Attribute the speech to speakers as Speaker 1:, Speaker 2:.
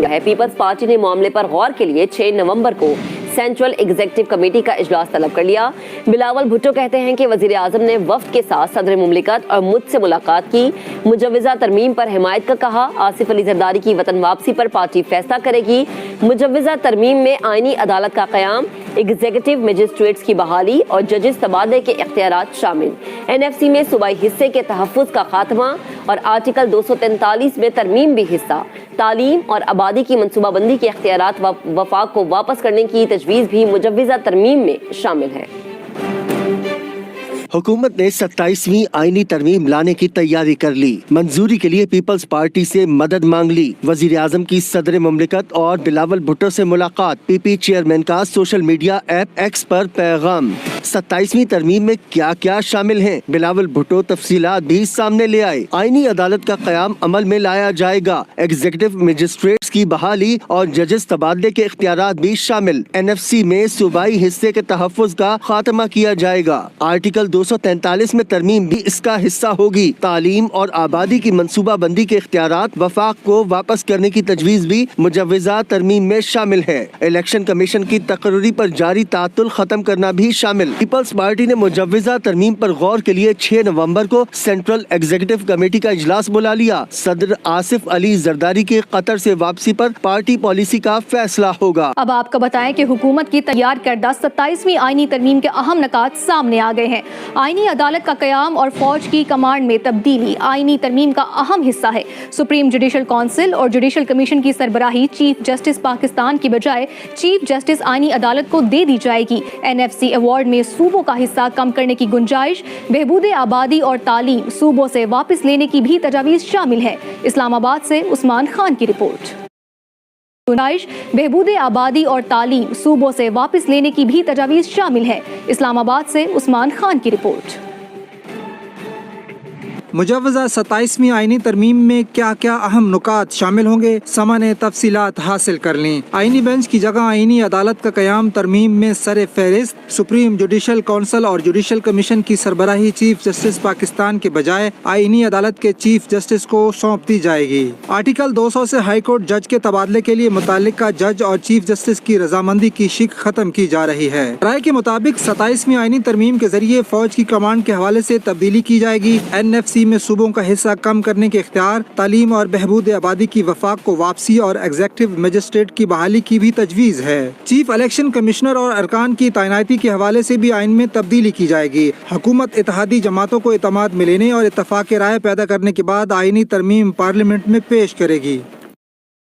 Speaker 1: مانگا ہے۔ Peoples party نے معاملے پر غور کے لیے 6 نومبر کو سینٹرل ایگزیکٹو کمیٹی کا اجلاس طلب کر لیا۔ بلاول بھٹو کہتے ہیں کہ وزیر اعظم نے وفد کے ساتھ صدر مملکت اور مجھ سے ملاقات کی، مجوزہ ترمیم پر حمایت کا کہا۔ آصف علی زرداری کی وطن واپسی پر پارٹی فیصلہ کرے گی۔ مجوزہ ترمیم میں آئینی عدالت کا قیام، ایگزیکٹو مجسٹریٹس کی بحالی اور ججز تبادلے کے اختیارات شامل۔ NFC میں صوبائی حصے کے تحفظ کا خاتمہ اور آرٹیکل 243 میں ترمیم بھی حصہ۔ تعلیم اور آبادی کی منصوبہ بندی کے اختیارات وفاق کو واپس کرنے کی تجویز بھی مجوزہ ترمیم میں شامل ہے۔
Speaker 2: حکومت نے 27ویں آئینی ترمیم لانے کی تیاری کر لی، منظوری کے لیے پیپلز پارٹی سے مدد مانگ لی۔ وزیر اعظم کی صدر مملکت اور بلاول بھٹو سے ملاقات، PP چیئرمین کا سوشل میڈیا ایپ ایکس پر پیغام۔ 27ویں ترمیم میں کیا کیا شامل ہیں؟ بلاول بھٹو تفصیلات بھی سامنے لے آئے۔ آئینی عدالت کا قیام عمل میں لایا جائے گا، ایگزیکٹو مجسٹریٹس کی بحالی اور ججز تبادلے کے اختیارات بھی شامل۔ NFC میں صوبائی حصے کے تحفظ کا خاتمہ کیا جائے گا۔ آرٹیکل 243 میں ترمیم بھی اس کا حصہ ہوگی۔ تعلیم اور آبادی کی منصوبہ بندی کے اختیارات وفاق کو واپس کرنے کی تجویز بھی مجوزہ ترمیم میں شامل ہے۔ الیکشن کمیشن کی تقرری پر جاری تعطل ختم کرنا بھی شامل۔ پیپلز پارٹی نے مجوزہ ترمیم پر غور کے لیے 6 نومبر کو سینٹرل ایگزیکٹو کمیٹی کا اجلاس بلا لیا۔ صدر آصف علی زرداری کی قطر سے واپسی پر پارٹی پالیسی کا فیصلہ ہوگا۔
Speaker 3: اب آپ کو بتائیں کہ حکومت کی تیار کردہ 27ویں آئینی ترمیم کے اہم نکات سامنے آ گئے ہیں۔ آئینی عدالت کا قیام اور فوج کی کمانڈ میں تبدیلی آئینی ترمیم کا اہم حصہ ہے۔ سپریم جوڈیشل کونسل اور جوڈیشل کمیشن کی سربراہی چیف جسٹس پاکستان کی بجائے چیف جسٹس آئینی عدالت کو دے دی جائے گی۔ NFC ایوارڈ میں صوبوں کا حصہ کم کرنے کی گنجائش، بہبود آبادی اور تعلیم صوبوں سے واپس لینے کی بھی تجاویز شامل ہے۔ اسلام آباد سے عثمان خان کی رپورٹ۔ بہبود آبادی اور تعلیم صوبوں سے واپس لینے کی بھی تجاویز شامل ہے۔ اسلام آباد سے عثمان خان کی رپورٹ۔
Speaker 4: مجوزہ 27ویں آئینی ترمیم میں کیا کیا اہم نکات شامل ہوں گے؟ سامنے تفصیلات حاصل کر لیں۔ آئینی بینچ کی جگہ آئینی عدالت کا قیام ترمیم میں سر فہرست، سپریم جوڈیشل کونسل اور جوڈیشل کمیشن کی سربراہی چیف جسٹس پاکستان کے بجائے آئینی عدالت کے چیف جسٹس کو سونپ دی جائے گی۔ آرٹیکل 200 سے ہائی کورٹ جج کے تبادلے کے لیے متعلقہ جج اور چیف جسٹس کی رضامندی کی شک ختم کی جا رہی ہے۔ رائے کے مطابق 27ویں آئینی ترمیم کے ذریعے فوج کی کمانڈ کے حوالے سے تبدیلی کی جائے گی۔ NFC میں صوبوں کا حصہ کم کرنے کے اختیار، تعلیم اور بہبود آبادی کی وفاق کو واپسی اور ایگزیکٹو مجسٹریٹ کی بحالی کی بھی تجویز ہے۔ چیف الیکشن کمشنر اور ارکان کی تعیناتی کے حوالے سے بھی آئین میں تبدیلی کی جائے گی۔ حکومت اتحادی جماعتوں کو اعتماد میں لینے اور اتفاق رائے پیدا کرنے کے بعد آئینی ترمیم پارلیمنٹ میں پیش کرے گی۔